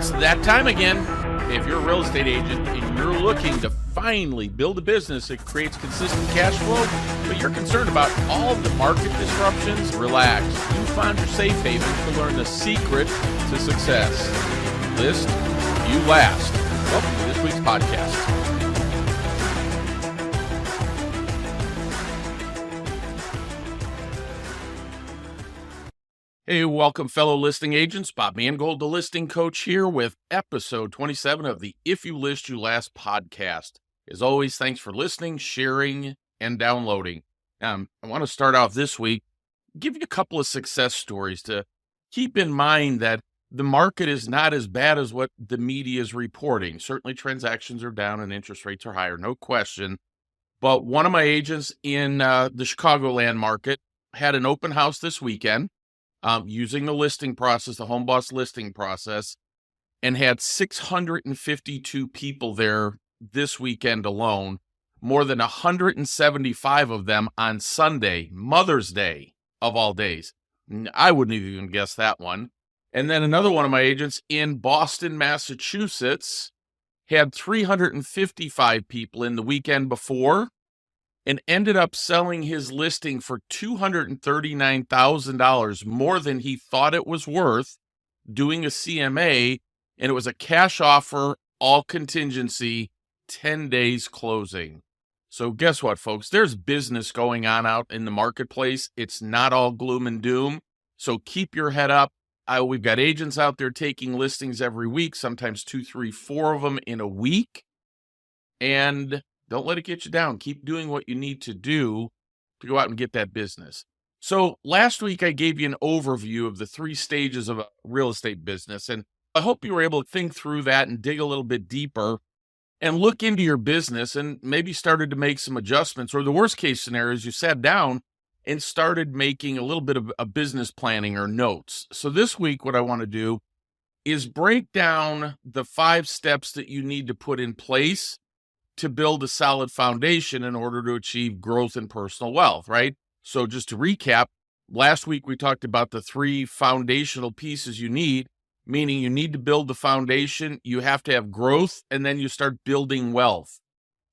It's that time again. If you're a real estate agent and you're looking to finally build a business that creates consistent cash flow, but you're concerned about all of the market disruptions, relax. You found your safe haven to learn the secret to success. List you last. Welcome to this week's podcast. Hey, welcome fellow listing agents. Bob Mangold, the listing coach here with episode 27 of the If You List, You Last podcast. As always, thanks for listening, sharing, and downloading. I want to start off this week, give you a couple of success stories to keep in mind that the market is not as bad as what the media is reporting. Certainly transactions are down and interest rates are higher, no question. But one of my agents in the Chicagoland market had an open house this weekend. Using the listing process, the home boss listing process, and had 652 people there this weekend alone, more than 175 of them on Sunday, Mother's Day of all days. I wouldn't even guess that one. And then another one of my agents in Boston, Massachusetts, had 355 people in the weekend before, and ended up selling his listing for $239,000 more than he thought it was worth, doing a CMA, and it was a cash offer, all contingency, 10 days closing. So guess what, folks? There's business going on out in the marketplace. It's not all gloom and doom. So keep your head up. We've got agents out there taking listings every week, sometimes 2, 3, 4 of them in a week. And don't let it get you down. Keep doing what you need to do to go out and get that business. So last week, I gave you an overview of the 3 stages of a real estate business. And I hope you were able to think through that and dig a little bit deeper and look into your business and maybe started to make some adjustments. Or the worst case scenario is you sat down and started making a little bit of a business planning or notes. So this week, what I want to do is break down the 5 steps that you need to put in place to build a solid foundation in order to achieve growth and personal wealth, right? So just to recap, last week we talked about the 3 foundational pieces you need, meaning you need to build the foundation, you have to have growth, and then you start building wealth.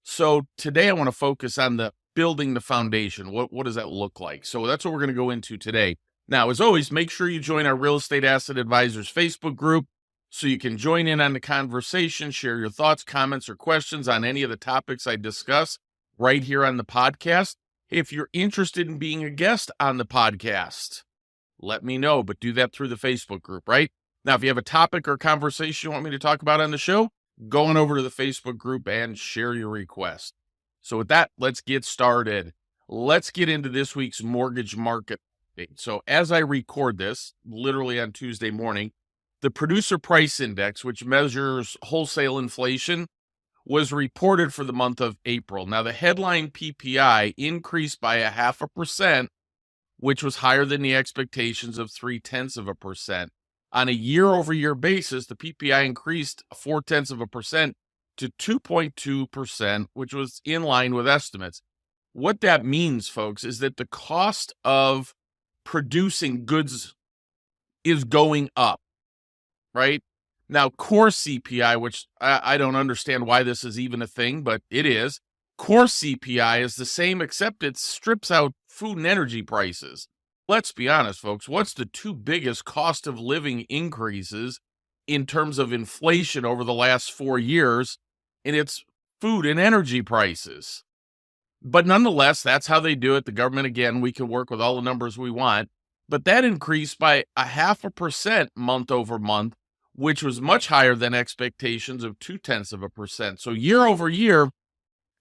So today I want to focus on the building the foundation. What does that look like? So that's what we're going to go into today. Now, as always, make sure you join our Real Estate Asset Advisors Facebook group, so you can join in on the conversation, share your thoughts, comments, or questions on any of the topics I discuss right here on the podcast. If you're interested in being a guest on the podcast, let me know, but do that through the Facebook group, right? Now, if you have a topic or conversation you want me to talk about on the show, go on over to the Facebook group and share your request. So with that, let's get started. Let's get into this week's mortgage market update. So as I record this, literally on Tuesday morning, the Producer Price Index, which measures wholesale inflation, was reported for the month of April. Now, the headline PPI increased by 0.5%, which was higher than the expectations of 0.3%. On a year-over-year basis, the PPI increased 0.4% to 2.2%, which was in line with estimates. What that means, folks, is that the cost of producing goods is going up. Right? Now, core CPI, which I don't understand why this is even a thing, but it is. Core CPI is the same, except it strips out food and energy prices. Let's be honest, folks. What's the 2 biggest cost of living increases in terms of inflation over the last 4 years? And it's food and energy prices. But nonetheless, that's how they do it. The government, again, we can work with all the numbers we want. But that increased by 0.5% month over month, which was much higher than expectations of 0.2%. So year over year,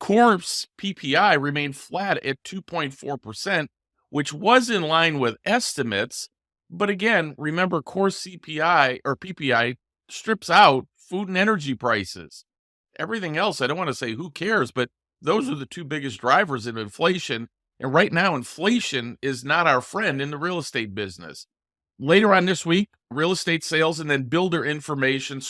core PPI remained flat at 2.4%, which was in line with estimates. But again, remember, core CPI or PPI strips out food and energy prices. Everything else, I don't want to say who cares, but those are the 2 biggest drivers in inflation. And right now, inflation is not our friend in the real estate business. Later on this week, real estate sales and then builder information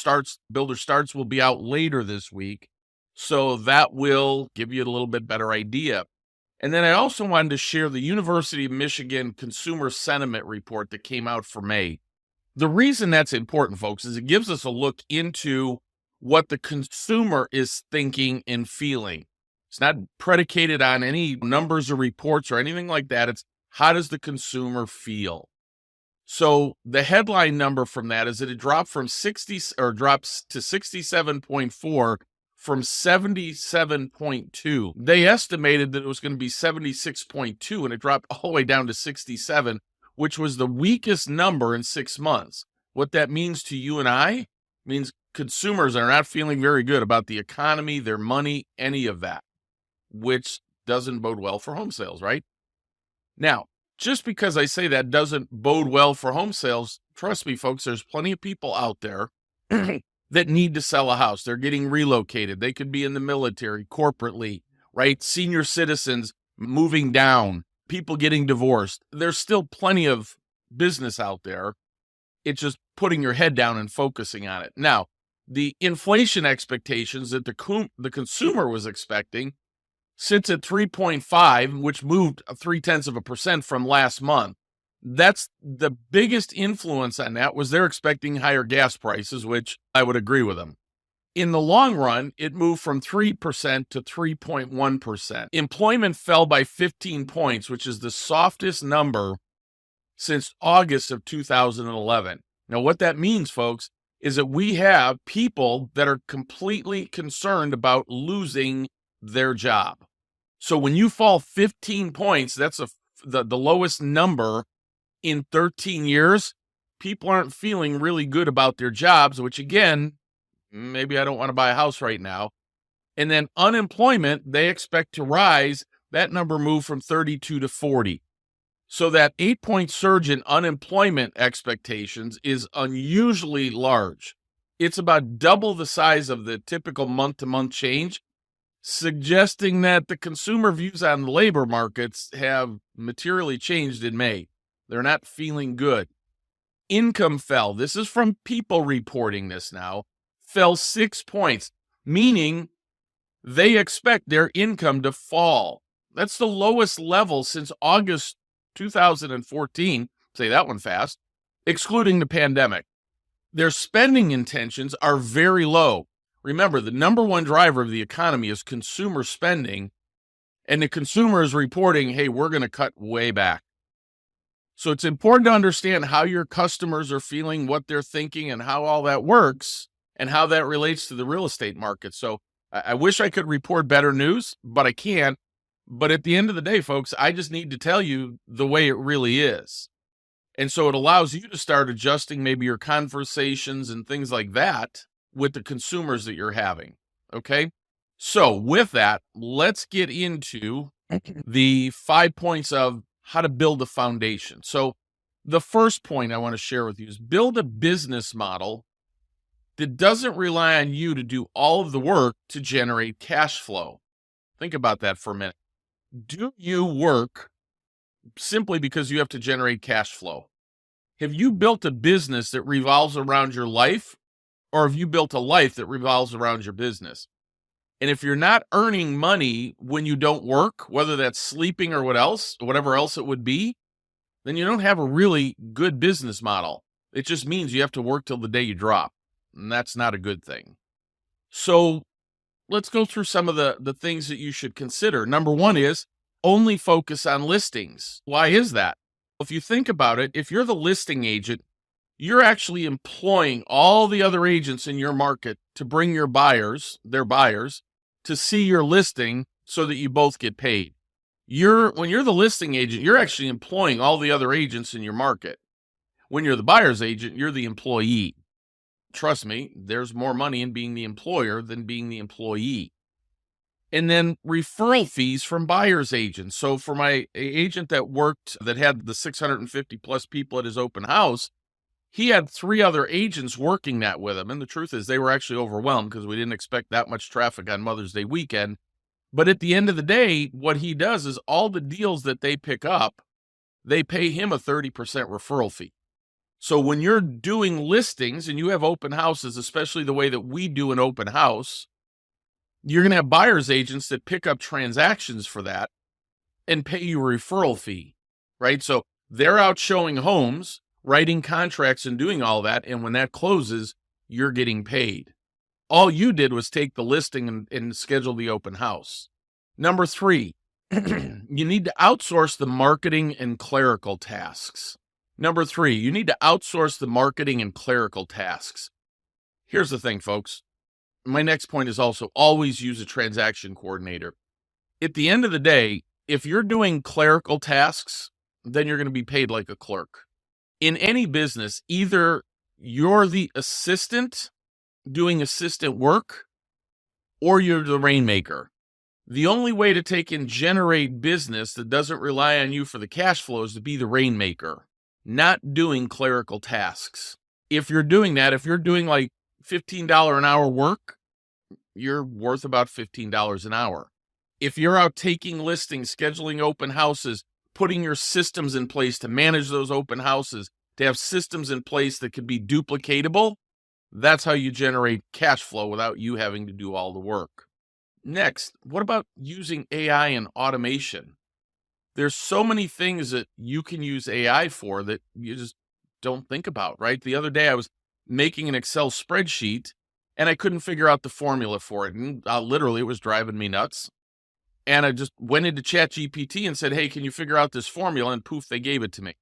builder starts will be out later this week. So that will give you a little bit better idea. And then I also wanted to share the University of Michigan Consumer Sentiment Report that came out for May. The reason that's important, folks, is it gives us a look into what the consumer is thinking and feeling. It's not predicated on any numbers or reports or anything like that. It's how does the consumer feel? So the headline number from that is that it dropped from 60 or drops to 67.4 from 77.2. They estimated that it was going to be 76.2 and it dropped all the way down to 67, which was the weakest number in 6 months. What that means to you and I means consumers are not feeling very good about the economy, their money, any of that, which doesn't bode well for home sales, right? Now, just because I say that doesn't bode well for home sales, trust me, folks, there's plenty of people out there that need to sell a house. They're getting relocated. They could be in the military, corporately, right? Senior citizens moving down, people getting divorced. There's still plenty of business out there. It's just putting your head down and focusing on it. Now, the inflation expectations that the consumer was expecting sits at 3.5, which moved 0.3% from last month. That's the biggest influence on that was they're expecting higher gas prices, which I would agree with them. In the long run, it moved from 3% to 3.1%. Employment fell by 15 points, which is the softest number since August of 2011. Now, what that means, folks, is that we have people that are completely concerned about losing their job. So when you fall 15 points, that's the lowest number in 13 years. People aren't feeling really good about their jobs, which again, maybe I don't want to buy a house right now. And then unemployment, they expect to rise. That number moved from 32 to 40. So that 8-point surge in unemployment expectations is unusually large. It's about double the size of the typical month-to-month change, suggesting that the consumer views on the labor markets have materially changed in May. They're not feeling good. Income fell. This is from People reporting this now. Fell 6 points, meaning they expect their income to fall. That's the lowest level since August 2014. Say that one fast, excluding the pandemic. Their spending intentions are very low. Remember, the number one driver of the economy is consumer spending, and the consumer is reporting, hey, we're going to cut way back. So it's important to understand how your customers are feeling, what they're thinking, and how all that works, and how that relates to the real estate market. So I wish I could report better news, but I can't. But at the end of the day, folks, I just need to tell you the way it really is. And so it allows you to start adjusting maybe your conversations and things like that with the consumers that you're having. Okay. So with that, let's get into the 5 points of how to build a foundation. So the first point I want to share with you is build a business model that doesn't rely on you to do all of the work to generate cash flow. Think about that for a minute. Do you work simply because you have to generate cash flow? Have you built a business that revolves around your life, or have you built a life that revolves around your business? And if you're not earning money when you don't work, whether that's sleeping or whatever else it would be, then you don't have a really good business model. It just means you have to work till the day you drop, and that's not a good thing. So let's go through some of the things that you should consider. Number one is only focus on listings. Why is that? If you think about it, if you're the listing agent, you're actually employing all the other agents in your market to bring their buyers, to see your listing so that you both get paid. When you're the listing agent, you're actually employing all the other agents in your market. When you're the buyer's agent, you're the employee. Trust me, there's more money in being the employer than being the employee. And then referral fees from buyer's agents. So for my agent that had the 650 plus people at his open house, he had 3 other agents working that with him. And the truth is they were actually overwhelmed because we didn't expect that much traffic on Mother's Day weekend. But at the end of the day, what he does is all the deals that they pick up, they pay him a 30% referral fee. So when you're doing listings and you have open houses, especially the way that we do an open house, you're going to have buyer's agents that pick up transactions for that and pay you a referral fee, right? So they're out showing homes. writing contracts and doing all that. And when that closes, you're getting paid. All you did was take the listing and schedule the open house. Number 3, you need to outsource the marketing and clerical tasks. Number 3, you need to outsource the marketing and clerical tasks. Here's the thing, folks. My next point is also always use a transaction coordinator. At the end of the day, if you're doing clerical tasks, then you're going to be paid like a clerk. In any business, either you're the assistant doing assistant work or you're the rainmaker. The only way to take and generate business that doesn't rely on you for the cash flow is to be the rainmaker, not doing clerical tasks. If you're doing that, if you're doing like $15 an hour work, you're worth about $15 an hour. If you're out taking listings, scheduling open houses, putting your systems in place to manage those open houses, to have systems in place that could be duplicatable, that's how you generate cash flow without you having to do all the work. Next, what about using AI and automation? There's so many things that you can use AI for that you just don't think about, right? The other day I was making an Excel spreadsheet and I couldn't figure out the formula for it. And literally it was driving me nuts. And I just went into ChatGPT and said, hey, can you figure out this formula? And poof, they gave it to me.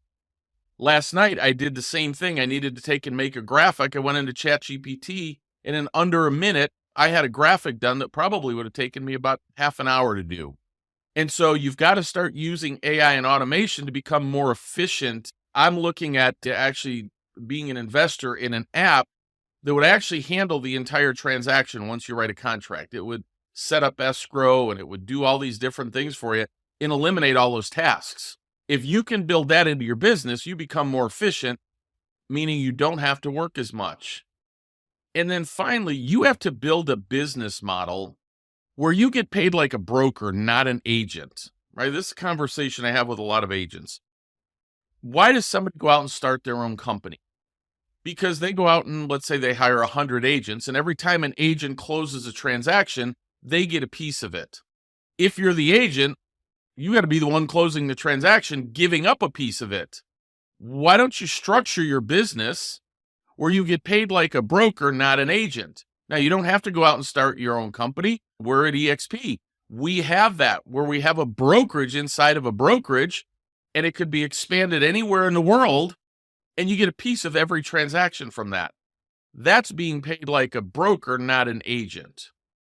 Last night, I did the same thing. I needed to take and make a graphic. I went into ChatGPT, and in under a minute, I had a graphic done that probably would have taken me about half an hour to do. And so you've got to start using AI and automation to become more efficient. I'm looking at actually being an investor in an app that would actually handle the entire transaction once you write a contract. It would set up escrow, and it would do all these different things for you and eliminate all those tasks. If you can build that into your business, you become more efficient, meaning you don't have to work as much. And then finally, you have to build a business model where you get paid like a broker, not an agent, right? This is a conversation I have with a lot of agents. Why does somebody go out and start their own company? Because they go out and let's say they hire 100 agents, and every time an agent closes a transaction, they get a piece of it. If you're the agent, you got to be the one closing the transaction, giving up a piece of it. Why don't you structure your business where you get paid like a broker, not an agent? Now, you don't have to go out and start your own company. We're at EXP. We have that where we have a brokerage inside of a brokerage, and it could be expanded anywhere in the world, and you get a piece of every transaction from that. That's being paid like a broker, not an agent.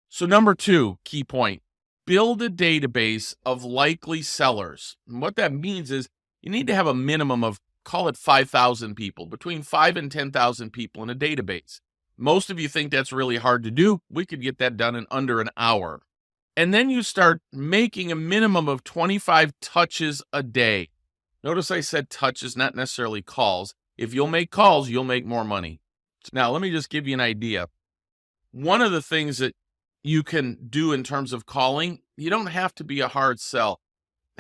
So number 2, key point. Build a database of likely sellers. And what that means is you need to have a minimum of, call it 5,000 people, between 5 and 10,000 people in a database. Most of you think that's really hard to do. We could get that done in under an hour. And then you start making a minimum of 25 touches a day. Notice I said touches, not necessarily calls. If you'll make calls, you'll make more money. Now, let me just give you an idea. One of the things that you can do in terms of calling, you don't have to be a hard sell.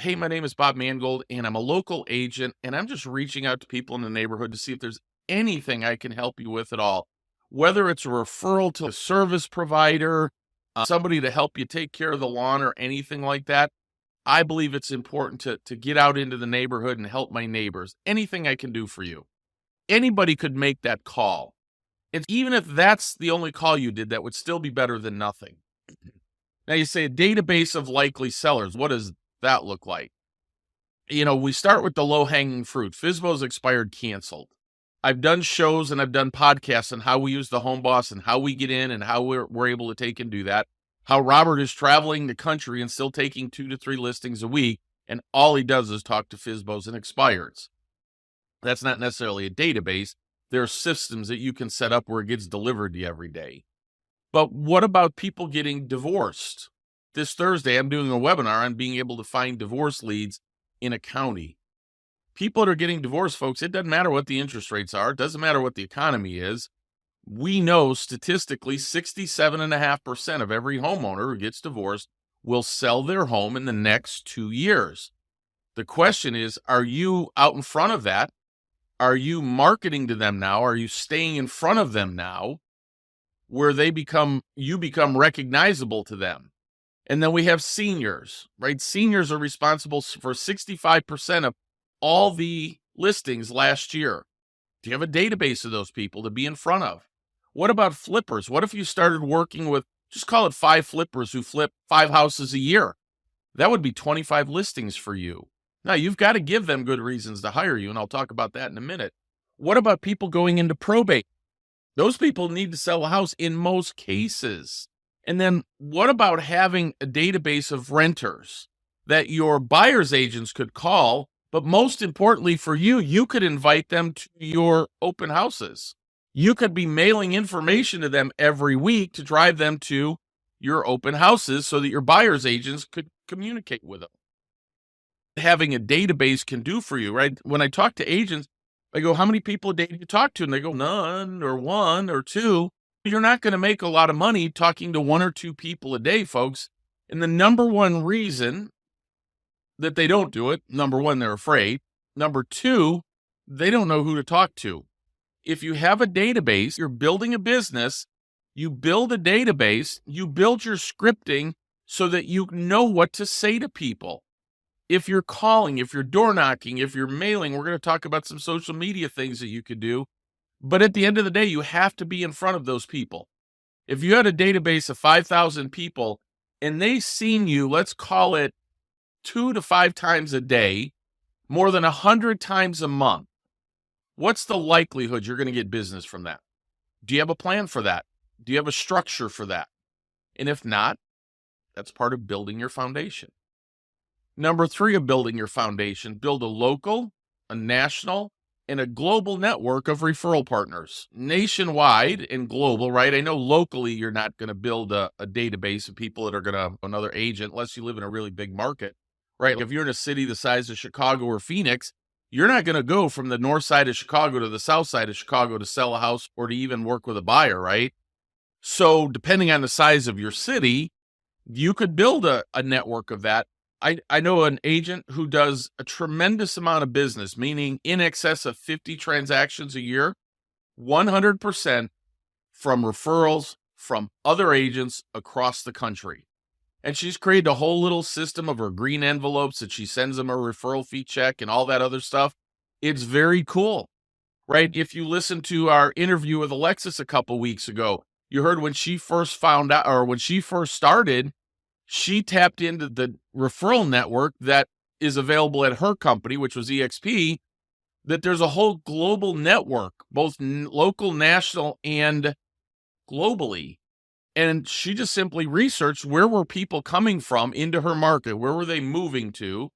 Hey, my name is Bob Mangold, and I'm a local agent, and I'm just reaching out to people in the neighborhood to see if there's anything I can help you with at all. Whether it's a referral to a service provider, somebody to help you take care of the lawn or anything like that, I believe it's important to get out into the neighborhood and help my neighbors. Anything I can do for you. Anybody could make that call. And even if that's the only call you did, that would still be better than nothing. Now you say a database of likely sellers. What does that look like? We start with the low-hanging fruit. FSBO's expired, canceled. I've done shows and I've done podcasts on how we use the home boss and how we get in and how we're able to take and do that. How Robert is traveling the country and still taking 2 to 3 listings a week, and all he does is talk to FSBOs and expireds. That's not necessarily a database. There are systems that you can set up where it gets delivered to you every day. But what about people getting divorced? This Thursday, I'm doing a webinar on being able to find divorce leads in a county. People that are getting divorced, folks, it doesn't matter what the interest rates are. It doesn't matter what the economy is. We know statistically 67.5% of every homeowner who gets divorced will sell their home in the next 2 years. The question is, are you out in front of that? Are you marketing to them now? Are you staying in front of them now where you become recognizable to them? And then we have seniors, right? Seniors are responsible for 65% of all the listings last year. Do you have a database of those people to be in front of? What about flippers? What if you started working with, just call it 5 flippers who flip 5 houses a year? That would be 25 listings for you. Now, you've got to give them good reasons to hire you, and I'll talk about that in a minute. What about people going into probate? Those people need to sell a house in most cases. And then what about having a database of renters that your buyer's agents could call? But most importantly for you, you could invite them to your open houses. You could be mailing information to them every week to drive them to your open houses so that your buyer's agents could communicate with them. Having a database can do for you, right? When I talk to agents, I go, how many people a day do you talk to? And they go, none, or 1 or 2. You're not going to make a lot of money talking to 1 or 2 people a day, folks. And the number one reason that they don't do it, number 1, they're afraid. Number 2, they don't know who to talk to. If you have a database, you're building a business, you build a database, you build your scripting so that you know what to say to people. If you're calling, if you're door knocking, if you're mailing, we're going to talk about some social media things that you could do. But at the end of the day, you have to be in front of those people. If you had a database of 5,000 people and they've seen you, let's call it 2 to 5 times a day, more than 100 times a month, what's the likelihood you're going to get business from that? Do you have a plan for that? Do you have a structure for that? And if not, that's part of building your foundation. Number 3 of building your foundation, build a local, a national, and a global network of referral partners, nationwide and global, right? I know locally you're not going to build a database of people that are going to another agent unless you live in a really big market, right? If you're in a city the size of Chicago or Phoenix, you're not going to go from the north side of Chicago to the south side of Chicago to sell a house or to even work with a buyer, right? So depending on the size of your city, you could build a network of that. I know an agent who does a tremendous amount of business, meaning in excess of 50 transactions a year, 100% from referrals from other agents across the country. And she's created a whole little system of her green envelopes that she sends them a referral fee check and all that other stuff. It's very cool, right? If you listen to our interview with Alexis a couple weeks ago, you heard when she first found out, or when she first started, she tapped into the referral network that is available at her company, which was EXP, that there's a whole global network, both local, national, and globally. And she just simply researched where were people coming from into her market, where were they moving to,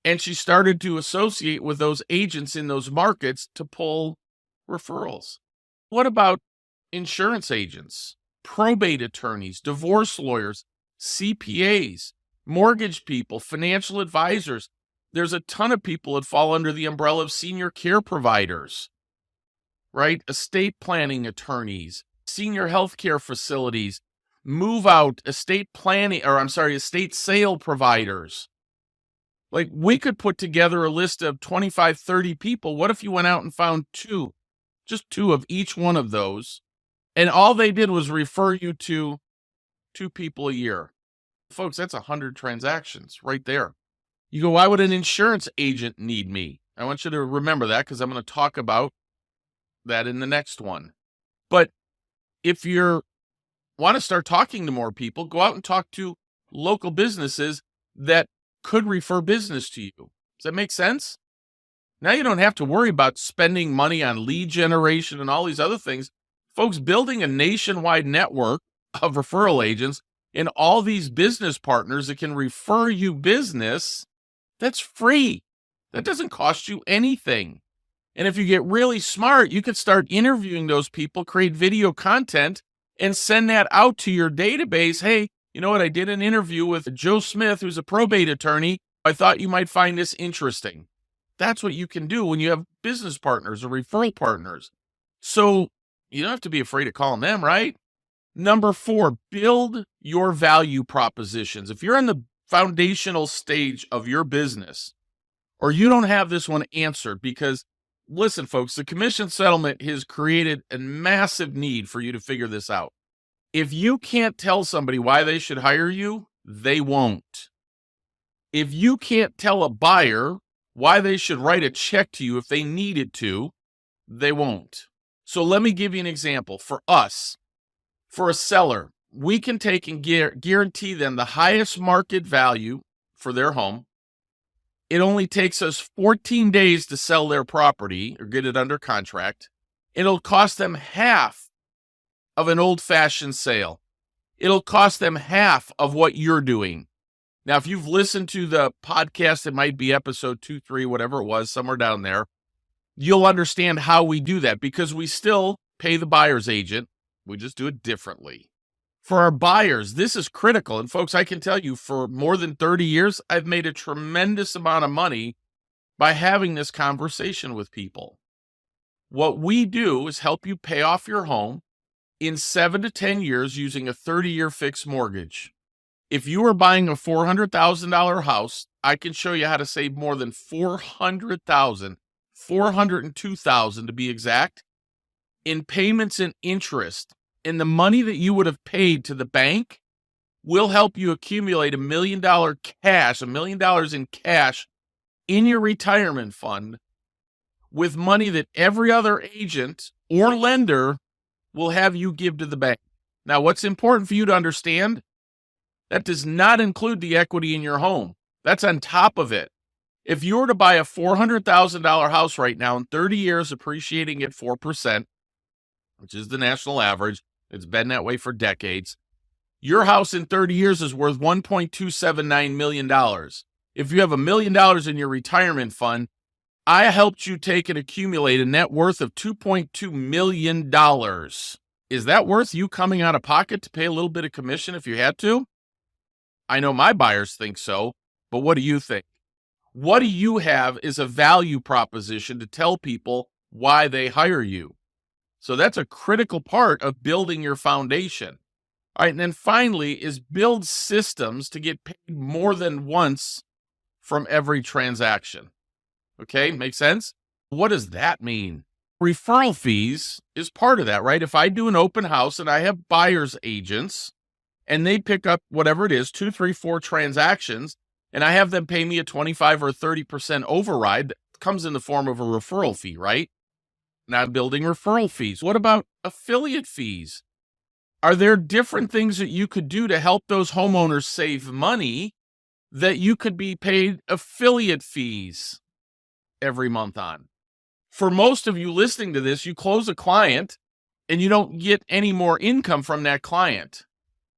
and she started to associate with those agents in those markets to pull referrals. What about insurance agents, probate attorneys, divorce lawyers, CPAs, mortgage people, financial advisors? There's a ton of people that fall under the umbrella of senior care providers, right? Estate planning attorneys, senior healthcare facilities, move out, estate sale providers. Like, we could put together a list of 25, 30 people. What if you went out and found 2, just 2 of each one of those, and all they did was refer you to 2 people a year? Folks, that's 100 transactions right there. You go, why would an insurance agent need me? I want you to remember that because I'm going to talk about that in the next one. But if you want to start talking to more people, go out and talk to local businesses that could refer business to you. Does that make sense? Now you don't have to worry about spending money on lead generation and all these other things. Folks, building a nationwide network of referral agents and all these business partners that can refer you business, that's free. That doesn't cost you anything. And if you get really smart, you could start interviewing those people, create video content, and send that out to your database. Hey, you know what? I did an interview with Joe Smith, who's a probate attorney. I thought you might find this interesting. That's what you can do when you have business partners or referral partners. So you don't have to be afraid of calling them, right? Number 4, build your value propositions. If you're in the foundational stage of your business, or you don't have this one answered, because listen, folks, the commission settlement has created a massive need for you to figure this out. If you can't tell somebody why they should hire you, they won't. If you can't tell a buyer why they should write a check to you if they needed to, They won't. So let me give you an example. For us, for a seller, we can take and guarantee them the highest market value for their home. It only takes us 14 days to sell their property or get it under contract. It'll cost them half of an old-fashioned sale. It'll cost them half of what you're doing. Now, if you've listened to the podcast, it might be episode 2, 3, whatever it was, somewhere down there, you'll understand how we do that because we still pay the buyer's agent. We just do it differently. For our buyers, this is critical. And folks, I can tell you for more than 30 years, I've made a tremendous amount of money by having this conversation with people. What we do is help you pay off your home in 7 to 10 years using a 30-year fixed mortgage. If you are buying a $400,000 house, I can show you how to save more than $400,000, $402,000 to be exact, in payments and interest. And the money that you would have paid to the bank will help you accumulate $1 million cash, $1 million in cash in your retirement fund with money that every other agent or lender will have you give to the bank. Now, what's important for you to understand, that does not include the equity in your home. That's on top of it. If you were to buy a $400,000 house right now in 30 years, appreciating at 4%, which is the national average, it's been that way for decades, your house in 30 years is worth $1.279 million. If you have $1 million in your retirement fund, I helped you take and accumulate a net worth of $2.2 million. Is that worth you coming out of pocket to pay a little bit of commission if you had to? I know my buyers think so, but what do you think? What do you have is a value proposition to tell people why they hire you? So that's a critical part of building your foundation. All right, and then finally is build systems to get paid more than once from every transaction. Okay, make sense? What does that mean? Referral fees is part of that, right? If I do an open house and I have buyer's agents and they pick up whatever it is, 2, 3, 4 transactions, and I have them pay me a 25 or 30% override, that comes in the form of a referral fee, right? Not building referral fees. What about affiliate fees? Are there different things that you could do to help those homeowners save money that you could be paid affiliate fees every month on? For most of you listening to this, you close a client and you don't get any more income from that client.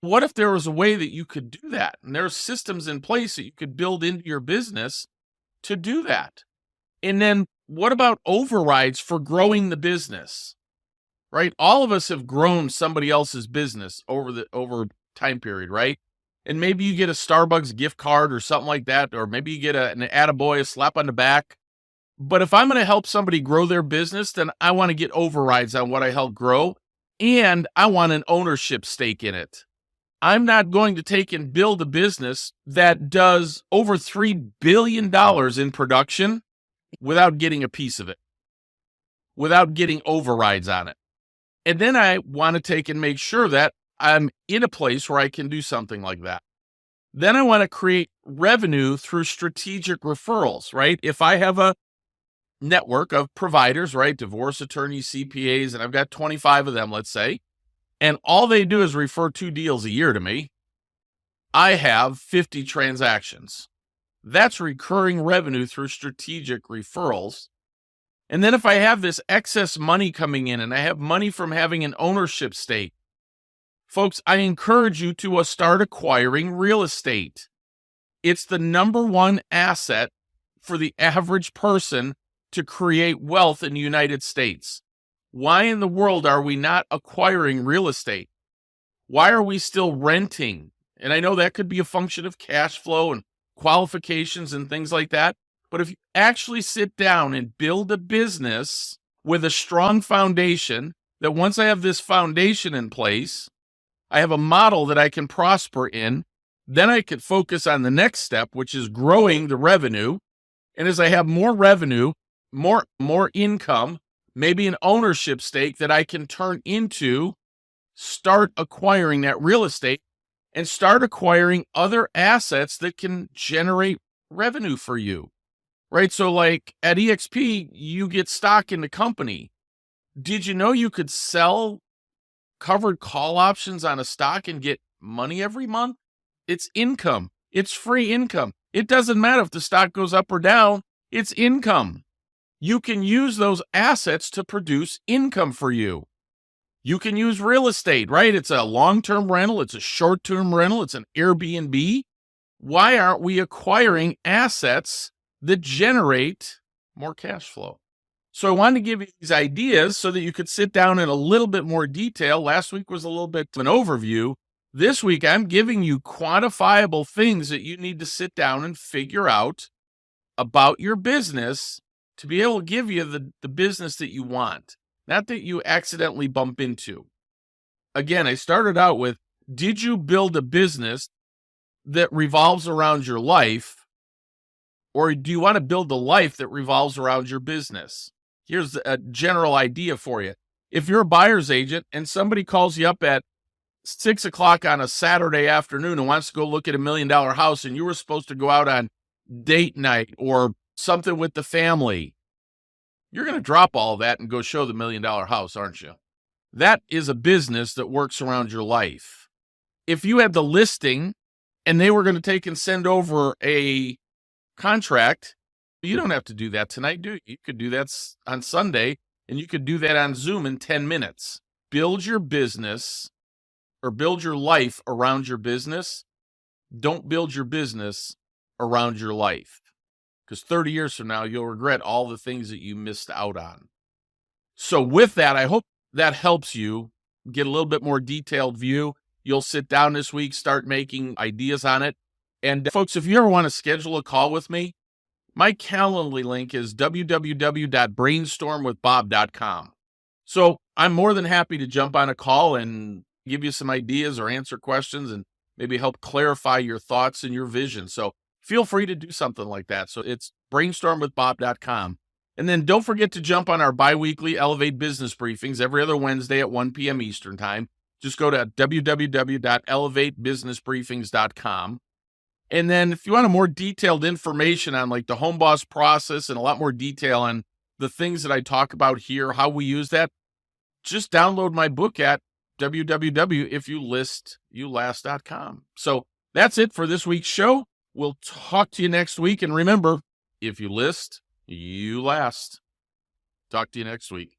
What if there was a way that you could do that? And there are systems in place that you could build into your business to do that. And then what about overrides for growing the business? Right? All of us have grown somebody else's business over time period, right? And maybe you get a Starbucks gift card or something like that, or maybe you get an attaboy, a slap on the back. But if I'm going to help somebody grow their business, then I want to get overrides on what I help grow, and I want an ownership stake in it. I'm not going to take and build a business that does over $3 billion in production without getting a piece of it, without getting overrides on it. And then I want to take and make sure that I'm in a place where I can do something like that. Then I want to create revenue through strategic referrals, right? If I have a network of providers, right? Divorce attorneys, CPAs, and I've got 25 of them, let's say, and all they do is refer 2 deals a year to me, I have 50 transactions. That's recurring revenue through strategic referrals. And then if I have this excess money coming in and I have money from having an ownership stake, folks, I encourage you to start acquiring real estate. It's the number one asset for the average person to create wealth in the United States. Why in the world are we not acquiring real estate? Why are we still renting? And I know that could be a function of cash flow and qualifications and things like that. But if you actually sit down and build a business with a strong foundation, that once I have this foundation in place, I have a model that I can prosper in, then I could focus on the next step, which is growing the revenue. And as I have more revenue, more income, maybe an ownership stake that I can turn into, start acquiring that real estate and start acquiring other assets that can generate revenue for you, right? So like at EXP, you get stock in the company. Did you know you could sell covered call options on a stock and get money every month? It's income. It's free income. It doesn't matter if the stock goes up or down. It's income. You can use those assets to produce income for you. You can use real estate, right? It's a long-term rental. It's a short-term rental. It's an Airbnb. Why aren't we acquiring assets that generate more cash flow? So I wanted to give you these ideas so that you could sit down in a little bit more detail. Last week was a little bit of an overview. This week, I'm giving you quantifiable things that you need to sit down and figure out about your business to be able to give you the business that you want, not that you accidentally bump into. Again, I started out with, did you build a business that revolves around your life, or do you want to build a life that revolves around your business? Here's a general idea for you. If you're a buyer's agent and somebody calls you up at 6 o'clock on a Saturday afternoon and wants to go look at $1 million house, and you were supposed to go out on date night or something with the family, you're going to drop all that and go show the $1 million house, aren't you? That is a business that works around your life. If you had the listing and they were going to take and send over a contract, you don't have to do that tonight, do you? You could do that on Sunday, and you could do that on Zoom in 10 minutes. Build your business or build your life around your business. Don't build your business around your life, because 30 years from now, you'll regret all the things that you missed out on. So with that, I hope that helps you get a little bit more detailed view. You'll sit down this week, start making ideas on it. And folks, if you ever want to schedule a call with me, my Calendly link is www.brainstormwithbob.com. So I'm more than happy to jump on a call and give you some ideas or answer questions and maybe help clarify your thoughts and your vision. So feel free to do something like that. So it's brainstormwithbob.com. And then don't forget to jump on our biweekly Elevate Business Briefings every other Wednesday at 1 p.m. Eastern Time. Just go to www.elevatebusinessbriefings.com. And then if you want a more detailed information on like the home boss process and a lot more detail on the things that I talk about here, how we use that, just download my book at www.ifyoulistyouLast.com. So that's it for this week's show. We'll talk to you next week. And remember, if you list, you last. Talk to you next week.